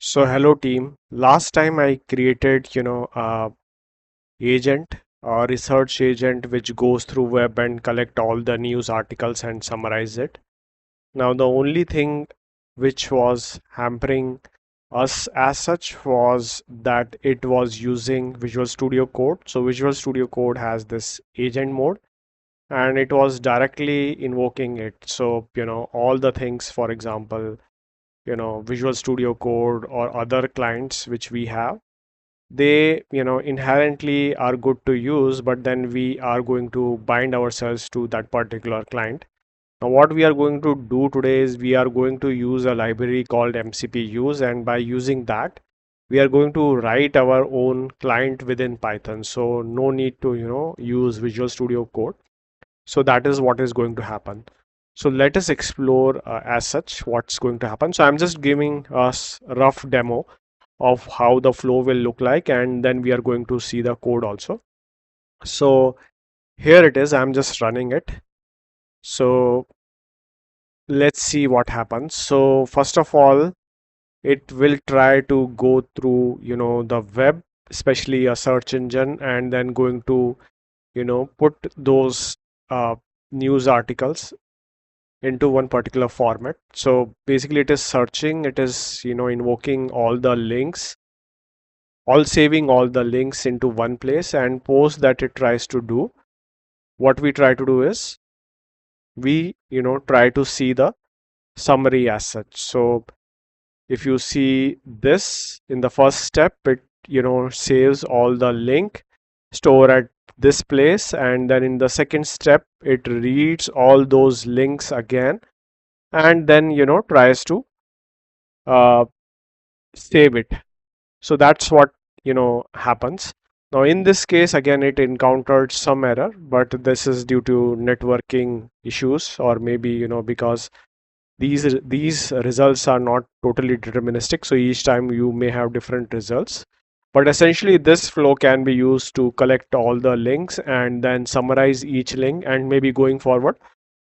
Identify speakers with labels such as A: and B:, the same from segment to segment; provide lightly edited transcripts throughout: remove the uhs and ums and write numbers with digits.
A: So hello team. Last time I created, agent or research agent which goes through web and collect all the news articles and summarize it. Now the only thing which was hampering us as such was that it was using Visual Studio Code. So Visual Studio Code has this agent mode and it was directly invoking it. So, all the things, for example, Visual Studio Code or other clients which we have, they inherently are good to use, but then we are going to bind ourselves to that particular client. Now what we are going to do today is we are going to use a library called mcp-use, and by using that we are going to write our own client within Python, so no need to use Visual Studio Code. So that is what is going to happen. So let us explore as such what's going to happen. So I'm just giving us a rough demo of how the flow will look like, and then we are going to see the code also. So here it is, I'm just running it. So let's see what happens. So first of all, it will try to go through the web, especially a search engine, and then going to put those news articles into one particular format. So basically it is searching, it is invoking all the links, all saving all the links into one place, and post that it tries to do, what we try to do is we try to see the summary as such. So if you see this, in the first step it saves all the link, store at this place, and then in the second step it reads all those links again, and then tries to uh, save it. So that's what happens. Now in this case again it encountered some error, but this is due to networking issues, or maybe because these results are not totally deterministic, so each time you may have different results. But essentially this flow can be used to collect all the links and then summarize each link, and maybe going forward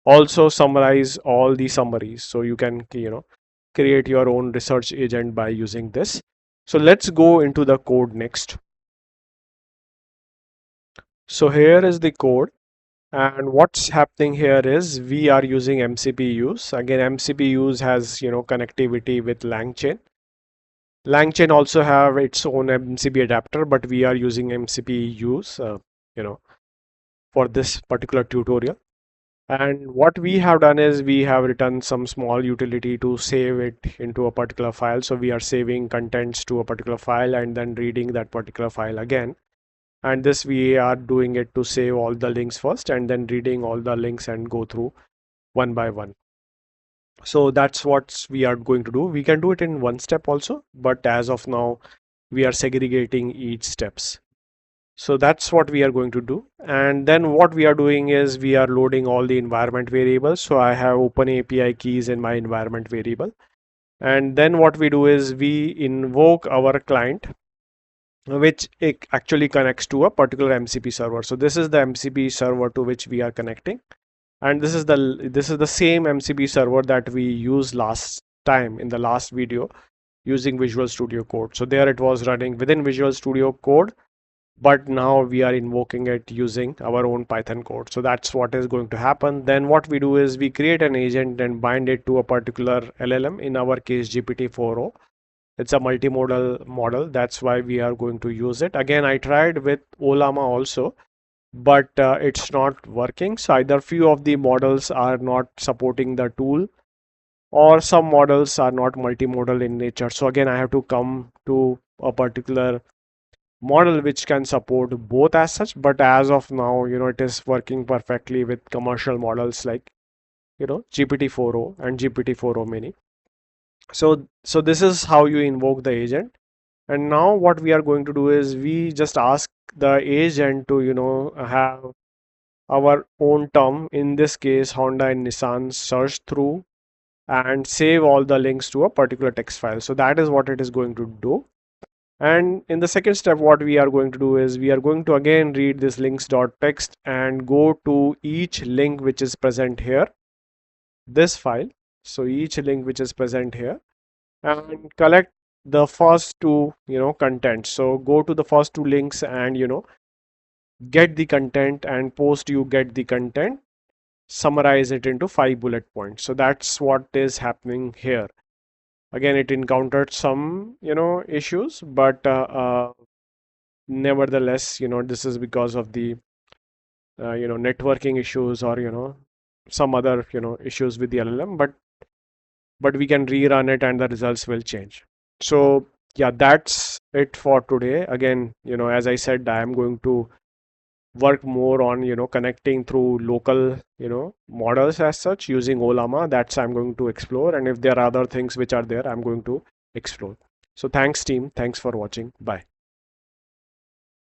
A: also summarize all the summaries, so you can create your own research agent by using this. So let's go into the code next. So here is the code, and what's happening here is we are using mcp-use. Again, mcp-use has connectivity with langchain. Langchain also have its own mcp adapter, but we are using mcp-use you know for this particular tutorial. And what we have done is we have written some small utility to save it into a particular file. So we are saving contents to a particular file and then reading that particular file again. And this we are doing it to save all the links first and then reading all the links and go through one by one. So that's what we are going to do. We can do it in one step also, but as of now we are segregating each steps. So that's what we are going to do. And then what we are doing is we are loading all the environment variables. So I have open API keys in my environment variable. And then what we do is we invoke our client, which it actually connects to a particular MCP server. So this is the MCP server to which we are connecting. And this is the same MCP server that we used last time in the last video using Visual Studio Code. So there it was running within Visual Studio Code, but now we are invoking it using our own Python code. So that's what is going to happen. Then what we do is we create an agent and bind it to a particular LLM, in our case GPT-4o. It's a multimodal model, that's why we are going to use it. Again, I tried with Olama also, but it's not working. So either few of the models are not supporting the tool, or some models are not multimodal in nature. So again, I have to come to a particular model which can support both as such. But as of now it is working perfectly with commercial models like GPT-4o and GPT-4o mini. So this is how you invoke the agent. And now what we are going to do is we just ask the agent to have our own term, in this case Honda and Nissan, search through and save all the links to a particular text file. So that is what it is going to do. And in the second step, what we are going to do is we are going to again read this links.txt and go to each link which is present here, this file. So each link which is present here, and collect the first two, content. So go to the first two links and, get the content, and post you get the content, summarize it into 5 bullet points. So that's what is happening here. Again, it encountered some, issues, but nevertheless, this is because of the, networking issues, or, some other, issues with the LLM, but we can rerun it and the results will change. So yeah, that's it for today. Again, as I said, I am going to work more on, connecting through local, models as such using Olama. That's I'm going to explore. And if there are other things which are there, I'm going to explore. So thanks team. Thanks for watching. Bye.